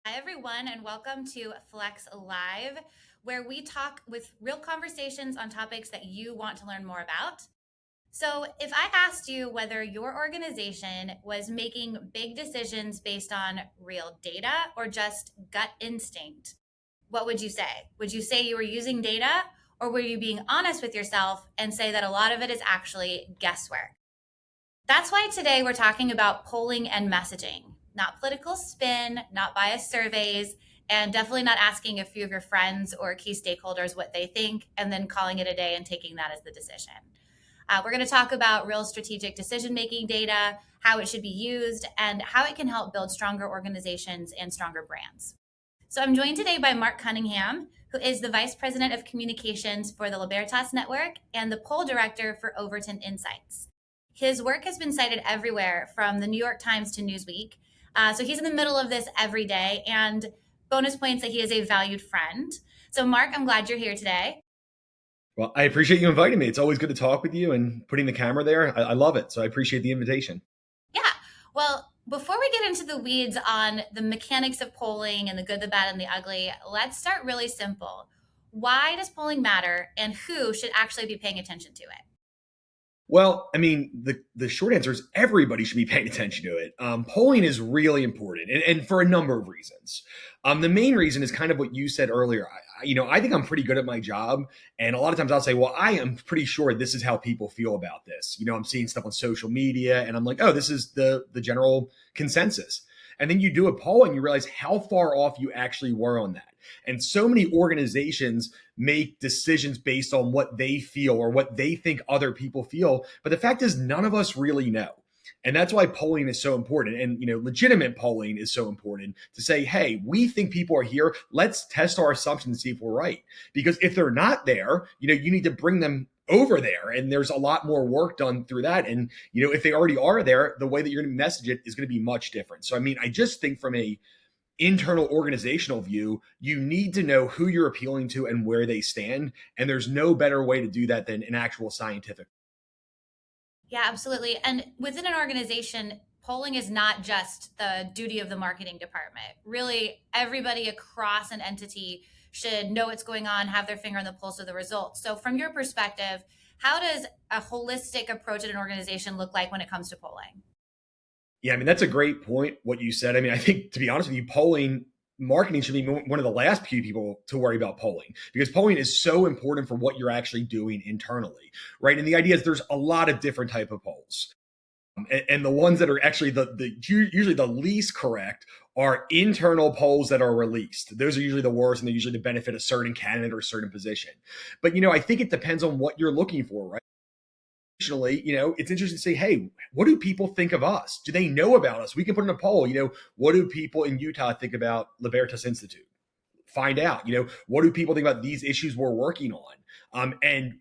Hi, everyone, and welcome to Flex Live, where we talk with real conversations on topics that you want to learn more about. So, if I asked you whether your organization was making big decisions based on real data or just gut instinct, what would you say? Would you say you were using data, or were you being honest with yourself and say that a lot of it is actually guesswork? That's why today we're talking about polling and messaging, not political spin, not biased surveys, and definitely not asking a few of your friends or key stakeholders what they think and then calling it a day and taking that as the decision. We're going to talk about real strategic decision making data, how it should be used, and how it can help build stronger organizations and stronger brands. So I'm joined today by Mark Cunningham, who is the Vice President of Communications for the Libertas Network and the Poll Director for Overton Insights. His work has been cited everywhere from the New York Times to Newsweek. So he's in the middle of this every day, and bonus points that he is a valued friend. So, Mark, I'm glad you're here today. Well, I appreciate you inviting me. It's always good to talk with you and putting the camera there. I love it. So I appreciate the invitation. Yeah. Well, before we get into the weeds on the mechanics of polling and the good, the bad, and the ugly, let's start really simple. Why does polling matter, and who should actually be paying attention to it? Well, I mean, the short answer is everybody should be paying attention to it. Polling is really important, and for a number of reasons. The main reason is kind of what you said earlier. I think I'm pretty good at my job, and a lot of times I'll say, "Well, I am pretty sure this is how people feel about this." I'm seeing stuff on social media, and I'm like, "Oh, this is the general consensus." And then you do a poll, and you realize how far off you actually were on that. And so many organizations make decisions based on what they feel or what they think other people feel. But the fact is, none of us really know. And that's why polling is so important. And, legitimate polling is so important to say, hey, we think people are here. Let's test our assumptions and see if we're right. Because if they're not there, you need to bring them over there. And there's a lot more work done through that. And, if they already are there, the way that you're going to message it is going to be much different. So, I mean, I just think from a internal organizational view, you need to know who you're appealing to and where they stand. And there's no better way to do that than an actual scientific. Yeah, absolutely. And within an organization, polling is not just the duty of the marketing department. Really, everybody across an entity should know what's going on, have their finger on the pulse of the results. So, from your perspective, how does a holistic approach at an organization look like when it comes to polling? Yeah, I mean, that's a great point, what you said. I mean, I think, to be honest with you, polling marketing should be one of the last few people to worry about polling, because polling is so important for what you're actually doing internally, right? And the idea is there's a lot of different type of polls. And the ones that are actually usually the least correct are internal polls that are released. Those are usually the worst, and they usually to benefit a certain candidate or a certain position. But I think it depends on what you're looking for, right? It's interesting to say, hey, what do people think of us? Do they know about us? We can put in a poll, what do people in Utah think about Libertas Institute? Find out, what do people think about these issues we're working on? And,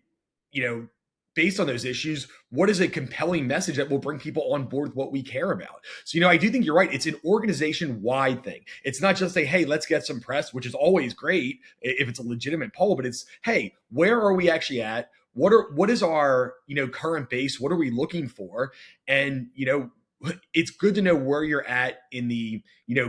based on those issues, what is a compelling message that will bring people on board with what we care about? So, I do think you're right. It's an organization wide thing. It's not just say, hey, let's get some press, which is always great if it's a legitimate poll, but it's, hey, where are we actually at? What is our, current base? What are we looking for? And, it's good to know where you're at in the,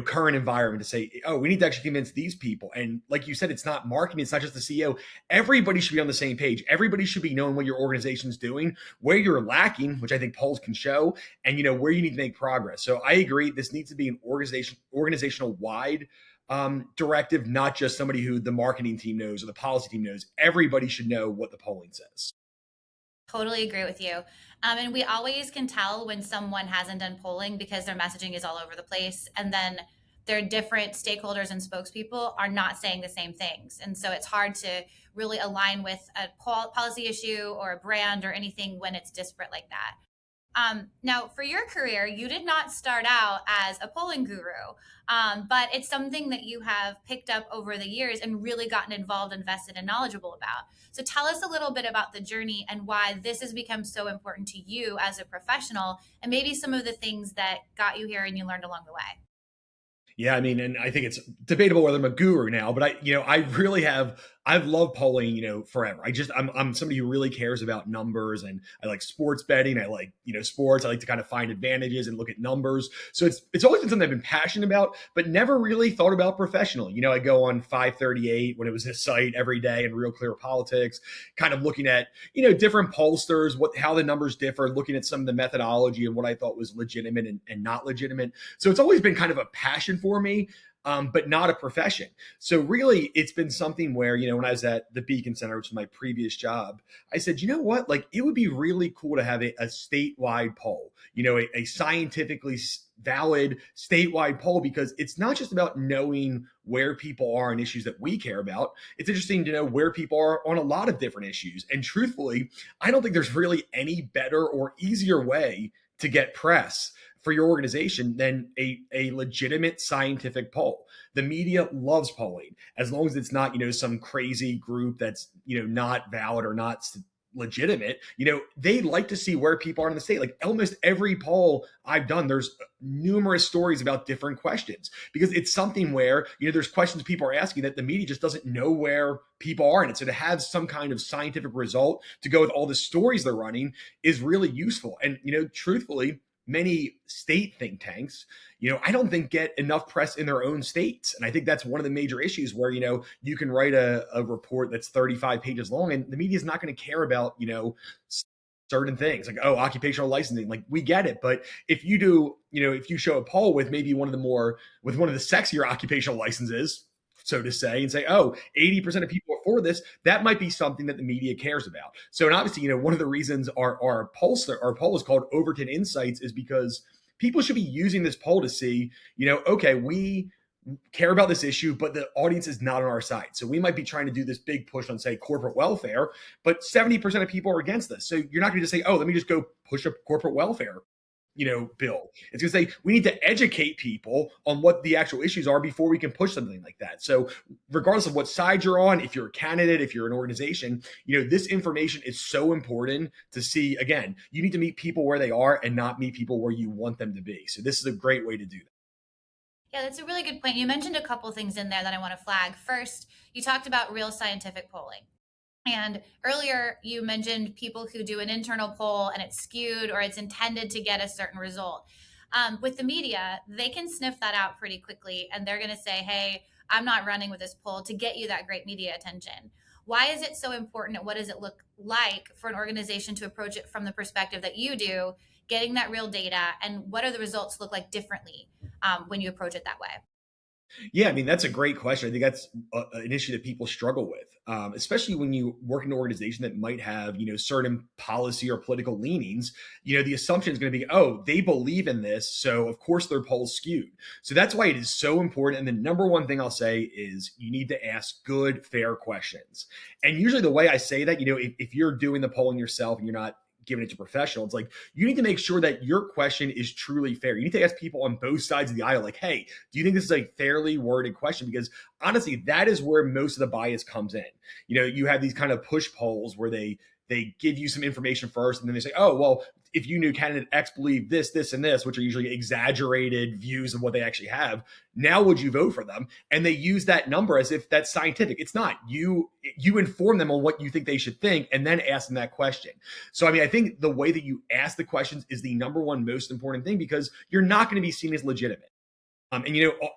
current environment to say, oh, we need to actually convince these people. And like you said, it's not marketing. It's not just the CEO. Everybody should be on the same page. Everybody should be knowing what your organization's doing, where you're lacking, which I think polls can show, and, where you need to make progress. So I agree. This needs to be an organizational wide directive, not just somebody who the marketing team knows or the policy team knows. Everybody should know what the polling says. Totally agree with you. And we always can tell when someone hasn't done polling because their messaging is all over the place. And then their different stakeholders and spokespeople are not saying the same things. And so it's hard to really align with a policy issue or a brand or anything when it's disparate like that. Now, for your career, you did not start out as a polling guru, but it's something that you have picked up over the years and really gotten involved, invested, and knowledgeable about. So tell us a little bit about the journey and why this has become so important to you as a professional, and maybe some of the things that got you here and you learned along the way. Yeah, I mean, and I think it's debatable whether I'm a guru now, but I really have. I've loved polling, forever. I'm somebody who really cares about numbers, and I like sports betting. I like, sports. I like to kind of find advantages and look at numbers. So it's always been something I've been passionate about, but never really thought about professionally. I go on 538 when it was a site every day and Real Clear Politics, kind of looking at, different pollsters, how the numbers differ, looking at some of the methodology and what I thought was legitimate and not legitimate. So it's always been kind of a passion for me. But not a profession. So really, it's been something where, when I was at the Beacon Center, which was my previous job, I said, you know what, like it would be really cool to have a statewide poll, a scientifically valid statewide poll, because it's not just about knowing where people are on issues that we care about. It's interesting to know where people are on a lot of different issues. And truthfully, I don't think there's really any better or easier way to get press for your organization than a legitimate scientific poll. The media loves polling, as long as it's not, some crazy group that's, not valid or not legitimate. They like to see where people are in the state. Like almost every poll I've done, there's numerous stories about different questions, because it's something where, there's questions people are asking that the media just doesn't know where people are in it. So to have some kind of scientific result to go with all the stories they're running is really useful. And, truthfully, many state think tanks, I don't think get enough press in their own states. And I think that's one of the major issues where, you can write a report that's 35 pages long and the media is not going to care about, certain things like, oh, occupational licensing. Like we get it. But if you do, if you show a poll with maybe one of the sexier occupational licenses, so to say, and say, oh, 80% of people are for this, that might be something that the media cares about. So, and obviously, one of the reasons our poll is called Overton Insights is because people should be using this poll to see, okay, we care about this issue, but the audience is not on our side. So we might be trying to do this big push on, say, corporate welfare, but 70% of people are against this. So you're not going to just say, oh, let me just go push a corporate welfare bill. It's going to say we need to educate people on what the actual issues are before we can push something like that. So regardless of what side you're on, if you're a candidate, if you're an organization, this information is so important to see. Again, you need to meet people where they are and not meet people where you want them to be. So this is a great way to do that. Yeah, that's a really good point. You mentioned a couple things in there that I want to flag. First, you talked about real scientific polling. And earlier you mentioned people who do an internal poll and it's skewed or it's intended to get a certain result. With the media, they can sniff that out pretty quickly and they're going to say, hey, I'm not running with this poll to get you that great media attention. Why is it so important and what does it look like for an organization to approach it from the perspective that you do, getting that real data, and what are the results look like differently when you approach it that way? Yeah, I mean, that's a great question. I think that's an issue that people struggle with, especially when you work in an organization that might have, certain policy or political leanings. The assumption is going to be, oh, they believe in this, so of course their poll's skewed. So that's why it is so important. And the number one thing I'll say is you need to ask good, fair questions. And usually the way I say that, if you're doing the polling yourself and you're not giving it to professional, it's like you need to make sure that your question is truly fair. You need to ask people on both sides of the aisle, like, hey, do you think this is a fairly worded question? Because honestly, that is where most of the bias comes in. You have these kind of push polls where they give you some information first, and then they say, oh, well, if you knew candidate X believed this, this, and this, which are usually exaggerated views of what they actually have, now would you vote for them? And they use that number as if that's scientific. It's not. You inform them on what you think they should think and then ask them that question. So, I mean, I think the way that you ask the questions is the number one most important thing, because you're not going to be seen as legitimate. And,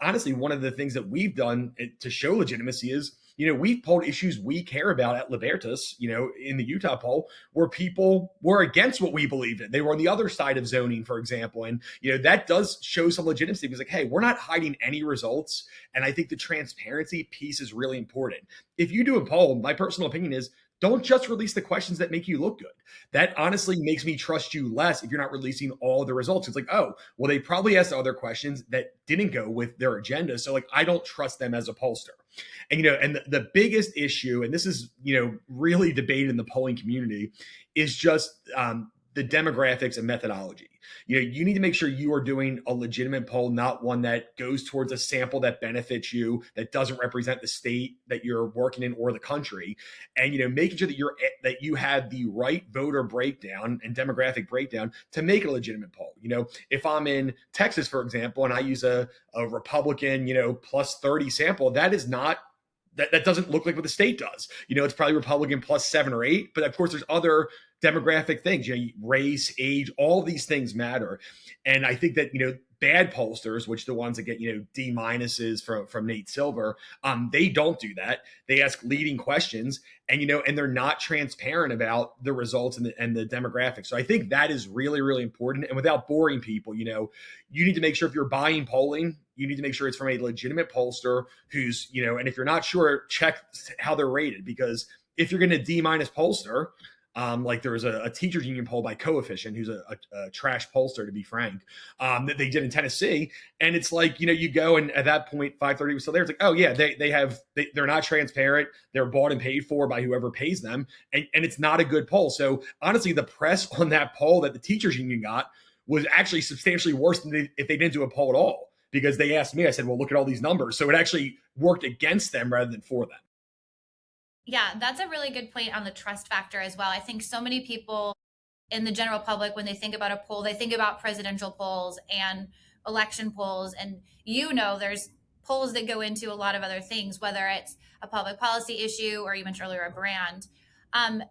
honestly, one of the things that we've done to show legitimacy is, we've polled issues we care about at Libertas, in the Utah poll, where people were against what we believed in. They were on the other side of zoning, for example. And, that does show some legitimacy, because like, hey, we're not hiding any results. And I think the transparency piece is really important. If you do a poll, my personal opinion is, don't just release the questions that make you look good. That honestly makes me trust you less if you're not releasing all the results. It's like, oh, well, they probably asked other questions that didn't go with their agenda. So like, I don't trust them as a pollster. And, and the biggest issue, and this is, really debated in the polling community, is just the demographics and methodology. You need to make sure you are doing a legitimate poll, not one that goes towards a sample that benefits you, that doesn't represent the state that you're working in or the country. And, making sure that you have the right voter breakdown and demographic breakdown to make it a legitimate poll. If I'm in Texas, for example, and I use a Republican, plus 30 sample, that is not that doesn't look like what the state does. It's probably Republican plus 7 or 8, but of course there's other demographic things, race, age, all these things matter. And I think that, bad pollsters, which the ones that get, D minuses from Nate Silver, they don't do that. They ask leading questions and they're not transparent about the results and the demographics. So I think that is really, really important. And without boring people, you need to make sure if you're buying polling, you need to make sure it's from a legitimate pollster who's, and if you're not sure, check how they're rated, because if you're getting a D minus pollster, like there was a teachers union poll by Coefficient, who's a trash pollster, to be frank, that they did in Tennessee. And it's like, you go, and at that point, 530 was still there. It's like, oh yeah, they're not transparent. They're bought and paid for by whoever pays them. And it's not a good poll. So honestly, the press on that poll that the teachers union got was actually substantially worse than if they didn't do a poll at all, because they asked me, I said, well, look at all these numbers. So it actually worked against them rather than for them. Yeah, that's a really good point on the trust factor as well. I think so many people in the general public, when they think about a poll, they think about presidential polls and election polls. And there's polls that go into a lot of other things, whether it's a public policy issue or you mentioned earlier a brand. Um,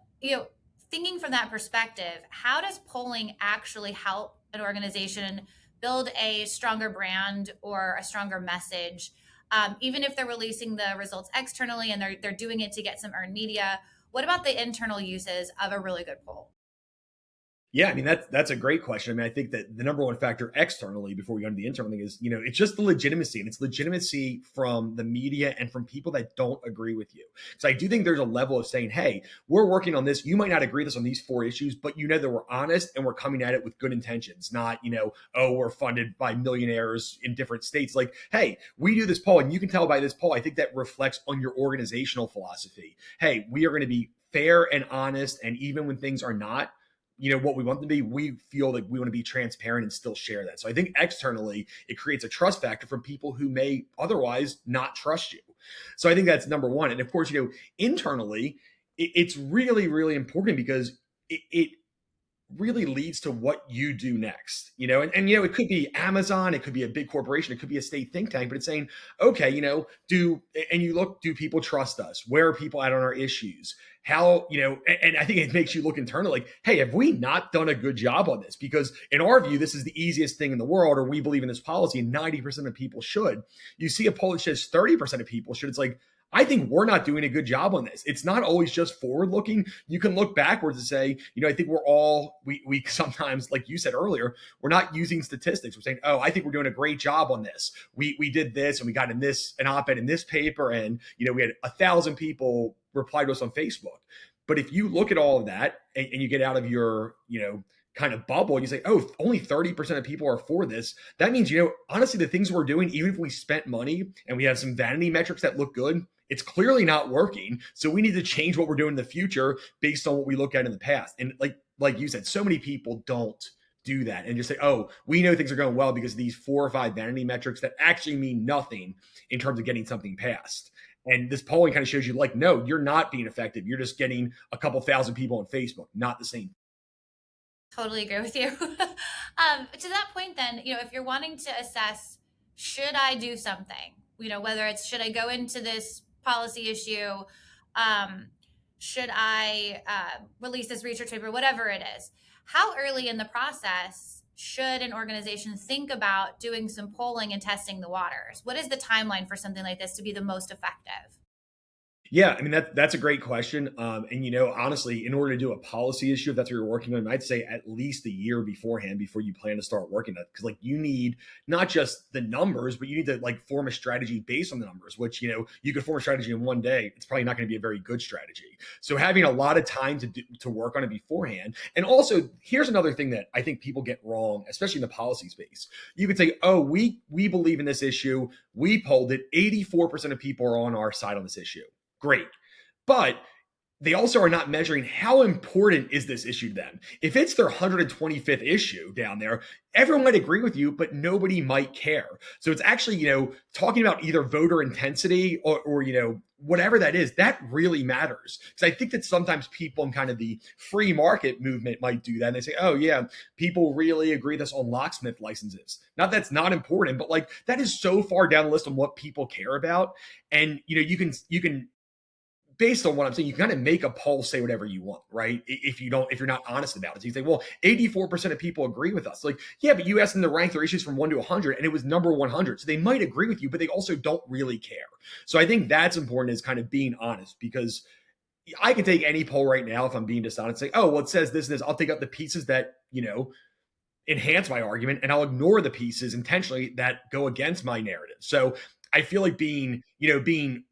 Thinking from that perspective, how does polling actually help an organization build a stronger brand or a stronger message? Even if they're releasing the results externally and they're doing it to get some earned media, what about the internal uses of a really good poll? Yeah, I mean, that's a great question. I mean, I think that the number one factor externally before we go into the internal thing is, it's just the legitimacy, and it's legitimacy from the media and from people that don't agree with you. So I do think there's a level of saying, hey, we're working on this. You might not agree with us on these 4 issues, but that we're honest and we're coming at it with good intentions, not, oh, we're funded by millionaires in different states. Like, hey, we do this poll, and you can tell by this poll, I think that reflects on your organizational philosophy. Hey, we are going to be fair and honest, and even when things are not, what we want them to be, we feel like we want to be transparent and still share that. So I think externally, it creates a trust factor from people who may otherwise not trust you. So I think that's number one. And of course, internally, it's really, really important because it really leads to what you do next, and it could be Amazon, it could be a big corporation, it could be a state think tank, but it's saying, okay, do people trust us? Where are people at on our issues? How, and I think it makes you look internally like, hey, have we not done a good job on this? Because in our view, this is the easiest thing in the world, or we believe in this policy and 90% of people should. You see a poll that says 30% of people should. It's like, I think we're not doing a good job on this. It's not always just forward looking. You can look backwards and say, I think we sometimes, like you said earlier, we're not using statistics. We're saying, oh, I think we're doing a great job on this. We did this, and we got an op-ed in this paper, and we had 1,000 people reply to us on Facebook. But if you look at all of that and you get out of your, kind of bubble, and you say, oh, only 30% of people are for this, that means, honestly, the things we're doing, even if we spent money and we have some vanity metrics that look good, it's clearly not working. So we need to change what we're doing in the future based on what we look at in the past. And like you said, so many people don't do that and just say, oh, we know things are going well because of these 4 or 5 vanity metrics that actually mean nothing in terms of getting something passed. And this polling kind of shows you, like, no, you're not being effective. You're just getting a couple thousand people on Facebook, not the same. Totally agree with you. To that point, then, if you're wanting to assess, should I do something? Whether it's, should I go into this policy issue? Should I release this research paper? Whatever it is. How early in the process should an organization think about doing some polling and testing the waters? What is the timeline for something like this to be the most effective? Yeah, I mean, that's a great question. And honestly, in order to do a policy issue, if that's what you're working on, I'd say at least a year beforehand before you plan to start working on it. Because you need not just the numbers, but you need to form a strategy based on the numbers, which, you could form a strategy in one day. It's probably not going to be a very good strategy. So having a lot of time to work on it beforehand. And also, here's another thing that I think people get wrong, especially in the policy space. You could say, oh, we believe in this issue. We polled it. 84% of people are on our side on this issue. Great. But they also are not measuring how important is this issue to them. If it's their 125th issue down there, everyone might agree with you, but nobody might care. So it's actually, talking about either voter intensity or whatever that is, that really matters. Because I think that sometimes people in kind of the free market movement might do that. And they say, oh, yeah, people really agree this on locksmith licenses. Not that's not important, but like that is so far down the list on what people care about. And, you can based on what I'm saying, you kind of make a poll say whatever you want, right? If you're not honest about it. So you say, well, 84% of people agree with us. Like, yeah, but you asked them to rank their issues from 1 to 100 and it was number 100. So they might agree with you, but they also don't really care. So I think that's important, is kind of being honest, because I can take any poll right now if I'm being dishonest, say, oh, well, it says this and this. I'll take out the pieces that, enhance my argument, and I'll ignore the pieces intentionally that go against my narrative. So I feel like being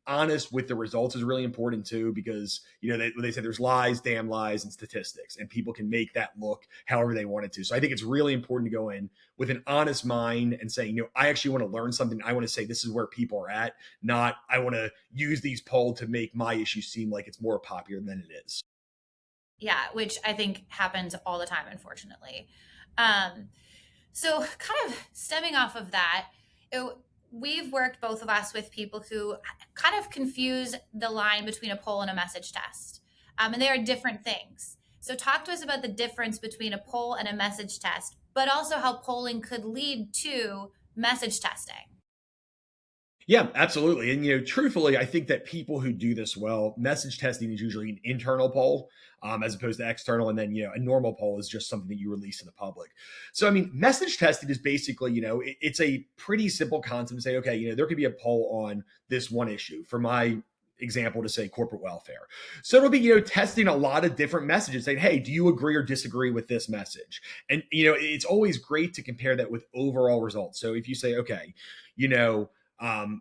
honest with the results is really important too, because they say there's lies, damn lies, and statistics, and people can make that look however they want it to. So I think it's really important to go in with an honest mind and say, I actually want to learn something. I want to say this is where people are at, not I want to use these polls to make my issue seem like it's more popular than it is. Yeah, which I think happens all the time, unfortunately. So, kind of stemming off of that, we've worked, both of us, with people who kind of confuse the line between a poll and a message test. And they are different things. So, talk to us about the difference between a poll and a message test, but also how polling could lead to message testing. Yeah, absolutely. And truthfully, I think that people who do this well, message testing is usually an internal poll, as opposed to external. And then a normal poll is just something that you release to the public. So I mean, message testing is basically it's a pretty simple concept to say, okay, there could be a poll on this one issue. For my example, to say corporate welfare. So it'll be, testing a lot of different messages, saying, hey, do you agree or disagree with this message? And, it's always great to compare that with overall results. So if you say, okay,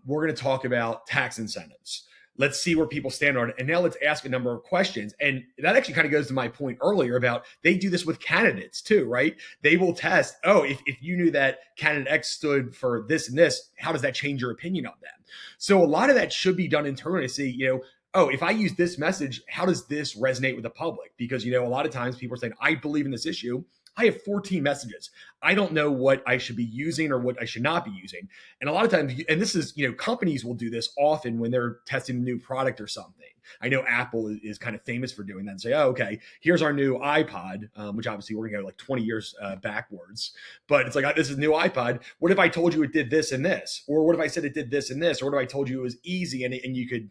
we're going to talk about tax incentives. Let's see where people stand on it. And now let's ask a number of questions. And that actually kind of goes to my point earlier about they do this with candidates too, right? They will test, oh, if you knew that candidate X stood for this and this, how does that change your opinion of them? So a lot of that should be done internally to see, oh, if I use this message, how does this resonate with the public? Because, a lot of times people are saying, I believe in this issue. I have 14 messages. I don't know what I should be using or what I should not be using. And a lot of times, and this is, companies will do this often when they're testing a new product or something. I know Apple is kind of famous for doing that and say, oh, okay, here's our new iPod, which obviously we're going to go like 20 years backwards. But it's like, this is a new iPod. What if I told you it did this and this? Or what if I said it did this and this? Or what if I told you it was easy and you could,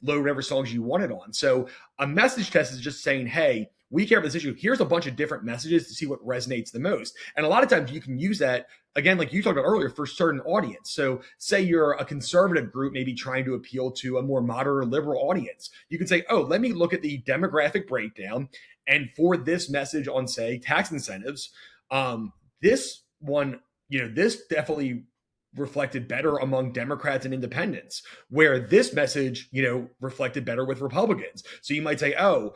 load whatever songs you wanted on? So a message test is just saying, hey, we care about this issue. Here's a bunch of different messages to see what resonates the most. And a lot of times you can use that, again, like you talked about earlier, for certain audience. So say you're a conservative group, maybe trying to appeal to a more moderate or liberal audience. You can say, oh, let me look at the demographic breakdown. And for this message on, say, tax incentives, this one, this definitely reflected better among Democrats and independents, where this message, reflected better with Republicans. So you might say, oh,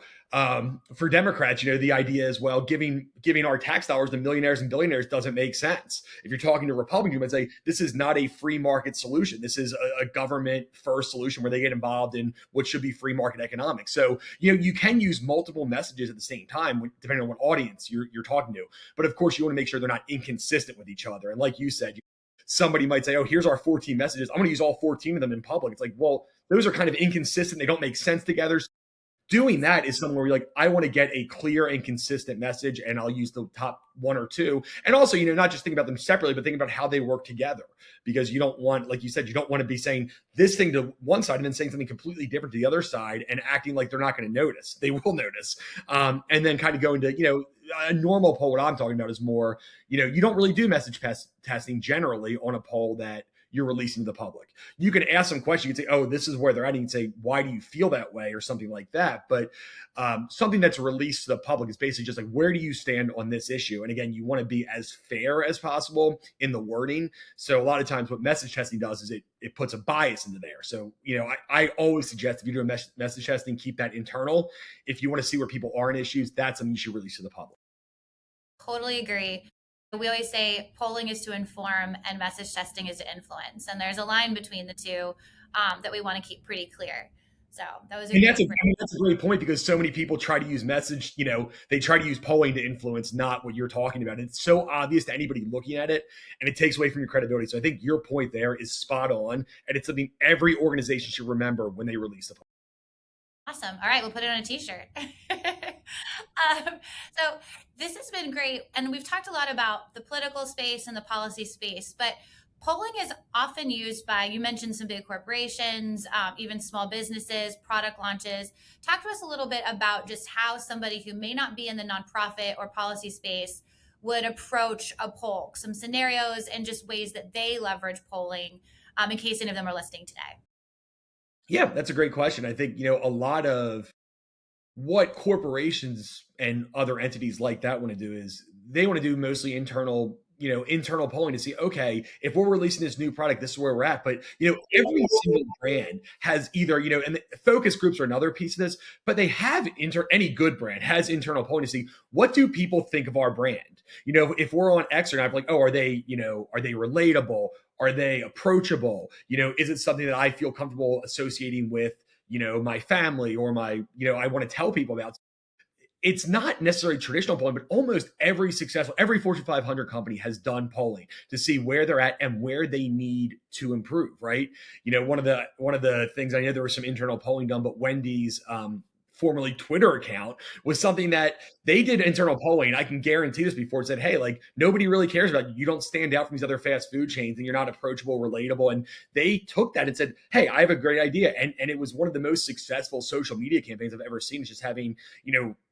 for Democrats, the idea is, well, giving our tax dollars to millionaires and billionaires doesn't make sense. If you're talking to Republicans, you might say, this is not a free market solution. This is a government first solution where they get involved in what should be free market economics. So, you can use multiple messages at the same time, depending on what audience you're talking to. But of course, you want to make sure they're not inconsistent with each other. And like you said, somebody might say, oh, here's our 14 messages. I'm going to use all 14 of them in public. It's like, well, those are kind of inconsistent. They don't make sense together. Doing that is something where you're like, I want to get a clear and consistent message, and I'll use the top one or two. And also, not just think about them separately, but think about how they work together, because you don't want, like you said, you don't want to be saying this thing to one side and then saying something completely different to the other side and acting like they're not going to notice. They will notice. And then kind of go into, a normal poll. What I'm talking about is more, you don't really do message testing generally on a poll that you're releasing to the public. You can ask some questions. You can say, oh, this is where they're at. You can say, why do you feel that way, or something like that. But something that's released to the public is basically just like, where do you stand on this issue? And again, you want to be as fair as possible in the wording. So a lot of times what message testing does is it puts a bias into there. So, I always suggest if you're doing message testing, keep that internal. If you want to see where people are in issues, that's something you should release to the public. Totally agree. We always say polling is to inform and message testing is to influence. And there's a line between the two that we want to keep pretty clear. So that was a And great break. that's a great point because so many people try to use message, they try to use polling to influence, not what you're talking about. It's so obvious to anybody looking at it, and it takes away from your credibility. So I think your point there is spot on, and it's something every organization should remember when they release the poll. Awesome. All right, we'll put it on a t-shirt. So this has been great. And we've talked a lot about the political space and the policy space, but polling is often used by, you mentioned some big corporations, even small businesses, product launches. Talk to us a little bit about just how somebody who may not be in the nonprofit or policy space would approach a poll, some scenarios and just ways that they leverage polling, in case any of them are listening today. Yeah, that's a great question. I think, a lot of what corporations and other entities like that want to do is they want to do mostly internal polling to see, okay, if we're releasing this new product, this is where we're at. But every single brand has either, and the focus groups are another piece of this, but they have any good brand has internal polling to see, what do people think of our brand? If we're on X or not, like, oh, are they relatable? Are they approachable? Is it something that I feel comfortable associating with my family, or I want to tell people about? It's not necessarily traditional polling, but almost every Fortune 500 company has done polling to see where they're at and where they need to improve, right? One of the things, I know there was some internal polling done, but Wendy's formerly Twitter account was something that they did internal polling. I can guarantee this before it said, hey, like, nobody really cares about you. You don't stand out from these other fast food chains, and you're not approachable, relatable. And they took that and said, hey, I have a great idea. And it was one of the most successful social media campaigns I've ever seen. It's just having,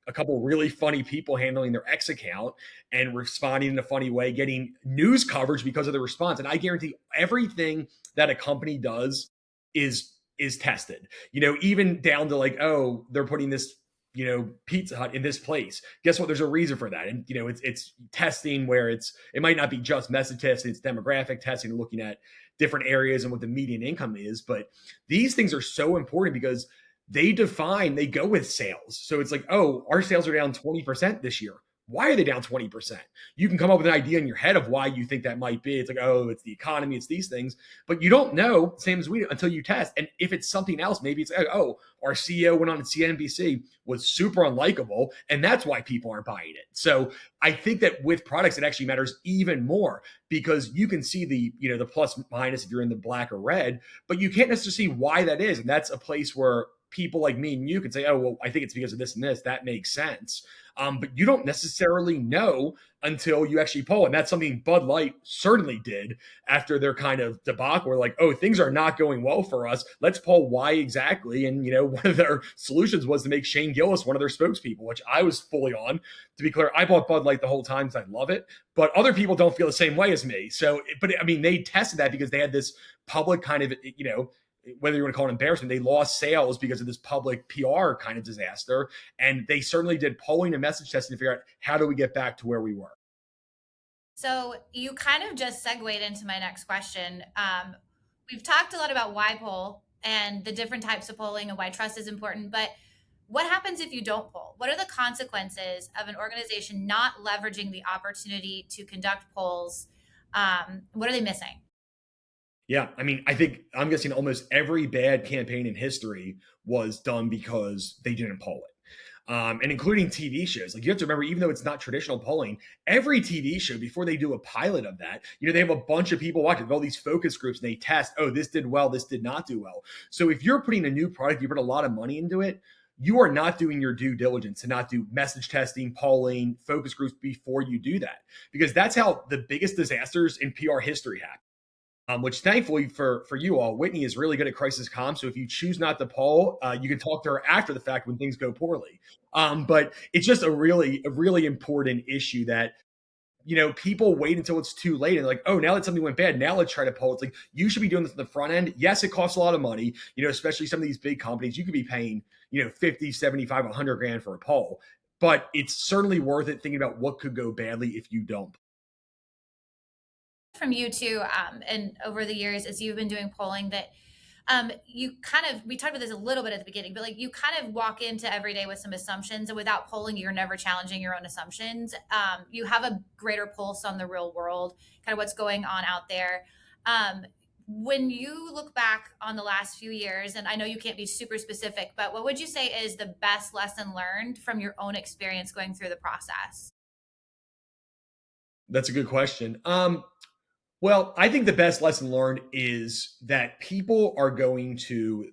a couple really funny people handling their X account and responding in a funny way, getting news coverage because of the response. And I guarantee everything that a company does is tested, even down to like, oh, they're putting this, Pizza Hut in this place. Guess what? There's a reason for that. And, it's testing where it might not be just message testing, it's demographic testing, looking at different areas and what the median income is. But these things are so important because they go with sales. So it's like, oh, our sales are down 20% this year. Why are they down 20%? You can come up with an idea in your head of why you think that might be. It's like, oh, it's the economy, it's these things. But you don't know, same as we do, until you test. And if it's something else, maybe it's, oh, our CEO went on CNBC, was super unlikable, and that's why people aren't buying it. So I think that with products, it actually matters even more because you can see the plus minus if you're in the black or red, but you can't necessarily see why that is. And that's a place where people like me and you can say, oh, well, I think it's because of this and this. That makes sense. But you don't necessarily know until you actually poll. And that's something Bud Light certainly did after their kind of debacle. We're like, oh, things are not going well for us. Let's poll why exactly. And, one of their solutions was to make Shane Gillis one of their spokespeople, which I was fully on. To be clear, I bought Bud Light the whole time because I love it. But other people don't feel the same way as me. So, but I mean, they tested that because they had this public kind of, whether you want to call it embarrassment, they lost sales because of this public PR kind of disaster. And they certainly did polling and message testing to figure out, how do we get back to where we were? So you kind of just segued into my next question. We've talked a lot about why poll and the different types of polling and why trust is important, but what happens if you don't poll? What are the consequences of an organization not leveraging the opportunity to conduct polls? What are they missing? Yeah, I mean, I think I'm guessing almost every bad campaign in history was done because they didn't poll it. And including TV shows. Like, you have to remember, even though it's not traditional polling, every TV show, before they do a pilot of that, they have a bunch of people watching, all these focus groups, and they test, oh, this did well, this did not do well. So if you're putting a new product, you put a lot of money into it, you are not doing your due diligence to not do message testing, polling, focus groups before you do that. Because that's how the biggest disasters in PR history happen. Which thankfully for you all, Whitney is really good at crisis comms. So if you choose not to poll, you can talk to her after the fact when things go poorly. But it's just a really important issue that, people wait until it's too late and like, oh, now that something went bad, now let's try to poll. It's like, you should be doing this at the front end. Yes, it costs a lot of money, especially some of these big companies. You could be paying, 50, 75, 100 grand for a poll, but it's certainly worth it thinking about what could go badly if you don't. From you too, and over the years as you've been doing polling, that you kind of, we talked about this a little bit at the beginning, but like, you kind of walk into every day with some assumptions, and without polling, you're never challenging your own assumptions. You have a greater pulse on the real world, kind of what's going on out there. when you look back on the last few years, and I know you can't be super specific, but what would you say is the best lesson learned from your own experience going through the process? That's a good question. Well, I think the best lesson learned is that people are going to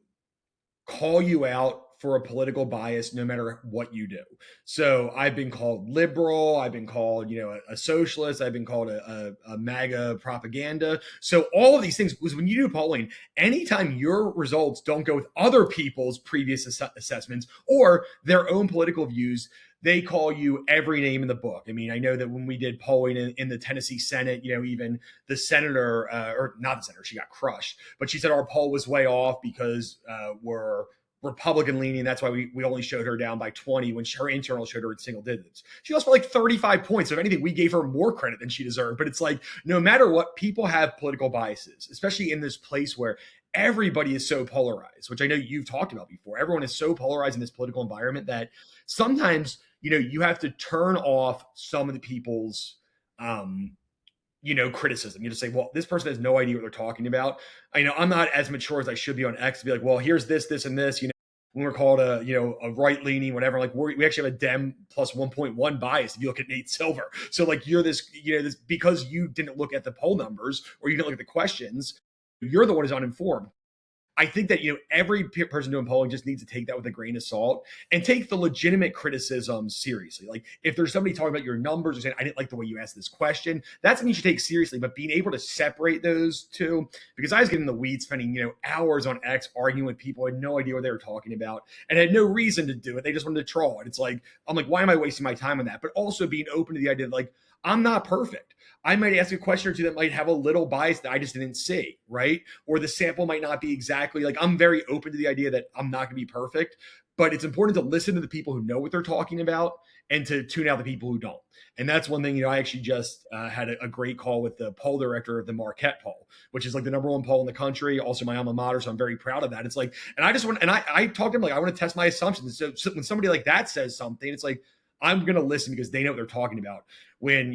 call you out for a political bias no matter what you do. So I've been called liberal, I've been called, a socialist, I've been called a MAGA propaganda. So all of these things, because when you do polling, anytime your results don't go with other people's previous assessments or their own political views, they call you every name in the book. I mean, I know that when we did polling in the Tennessee Senate, even the senator, or not the senator, she got crushed, but she said our poll was way off because we're Republican leaning. That's why we only showed her down by 20 when her internal showed her in single digits. She lost by like 35 points. So if anything, we gave her more credit than she deserved. But it's like, no matter what, people have political biases, especially in this place where everybody is so polarized, which I know you've talked about before. Everyone is so polarized in this political environment that sometimes, you have to turn off some of the people's criticism. You just say, well, this person has no idea what they're talking about. I'm not as mature as I should be on X to be like, well, here's this, and this, when we're called a right leaning, whatever, like we actually have a Dem plus 1.1 bias if you look at Nate Silver. So like you're this, this because you didn't look at the poll numbers or you didn't look at the questions, you're the one who's uninformed. I think that every person doing polling just needs to take that with a grain of salt and take the legitimate criticism seriously. Like if there's somebody talking about your numbers or saying, I didn't like the way you asked this question, that's something you should take seriously. But being able to separate those two, because I was getting in the weeds, spending hours on X arguing with people, I had no idea what they were talking about and had no reason to do it. They just wanted to troll. And it's like, I'm like, why am I wasting my time on that? But also being open to the idea that like, I'm not perfect. I might ask a question or two that might have a little bias that I just didn't see, right? Or the sample might not be exactly like, I'm very open to the idea that I'm not going to be perfect, but it's important to listen to the people who know what they're talking about and to tune out the people who don't. And that's one thing, I actually just had a great call with the poll director of the Marquette poll, which is like the #1 poll in the country, also my alma mater. So I'm very proud of that. It's like, and I just want, and I talked to him like, I want to test my assumptions. So when somebody like that says something, it's like, I'm going to listen because they know what they're talking about. When,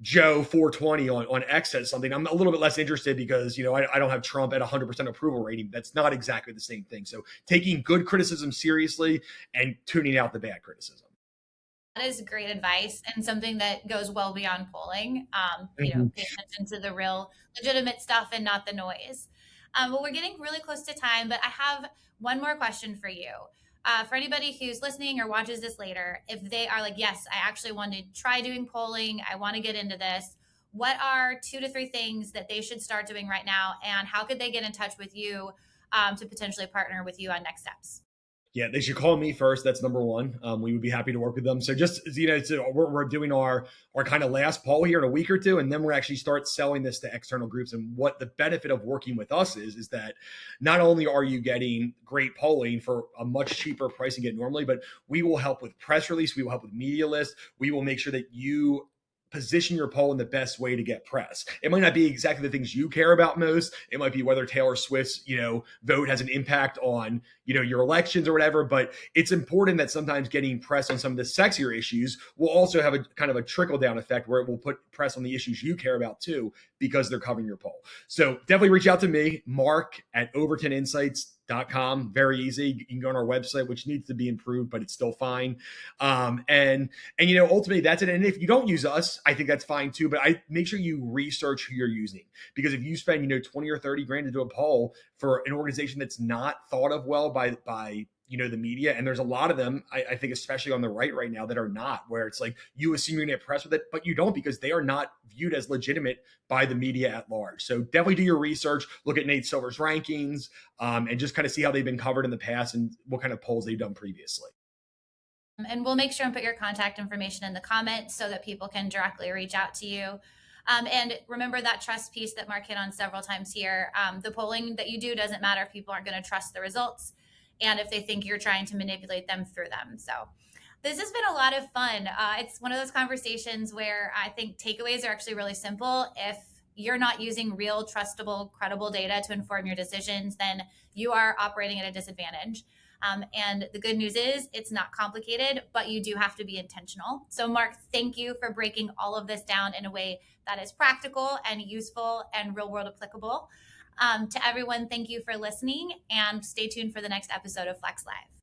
Joe 420 on X says something, I'm a little bit less interested because, I don't have Trump at 100% approval rating. That's not exactly the same thing. So taking good criticism seriously and tuning out the bad criticism. That is great advice and something that goes well beyond polling. Pay attention to the real legitimate stuff and not the noise. Well, we're getting really close to time, but I have one more question for you. For anybody who's listening or watches this later, if they are like, yes, I actually want to try doing polling, I want to get into this, what are 2 to 3 things that they should start doing right now? And how could they get in touch with you to potentially partner with you on next steps? Yeah, they should call me first. That's #1. We would be happy to work with them. So just so we're doing our kind of last poll here in a week or two, and then we're actually start selling this to external groups. And what the benefit of working with us is that not only are you getting great polling for a much cheaper price than you get normally, but we will help with press release, we will help with media list, we will make sure that you position your poll in the best way to get press. It might not be exactly the things you care about most. It might be whether Taylor Swift's, vote has an impact on, your elections or whatever, but it's important that sometimes getting press on some of the sexier issues will also have a kind of a trickle down effect where it will put press on the issues you care about too, because they're covering your poll. So definitely reach out to me, Mark at Overton Insights.com. Very easy. You can go on our website, which needs to be improved, but it's still fine. And ultimately that's it. And if you don't use us, I think that's fine too. But I make sure you research who you're using, because if you spend 20 or 30 grand to do a poll for an organization that's not thought of well by the media, and there's a lot of them, I think especially on the right now, that are not, where it's like you assume you're gonna get press with it, but you don't, because they are not viewed as legitimate by the media at large. So definitely do your research, look at Nate Silver's rankings, and just kind of see how they've been covered in the past and what kind of polls they've done previously. And we'll make sure and put your contact information in the comments so that people can directly reach out to you. And remember that trust piece that Mark hit on several times here. The polling that you do doesn't matter if people aren't going to trust the results and if they think you're trying to manipulate them through them. So this has been a lot of fun. It's one of those conversations where I think takeaways are actually really simple. If you're not using real, trustable, credible data to inform your decisions, then you are operating at a disadvantage. And the good news is it's not complicated, but you do have to be intentional. So Mark, thank you for breaking all of this down in a way that is practical and useful and real world applicable. To everyone, thank you for listening, and stay tuned for the next episode of Flex Live.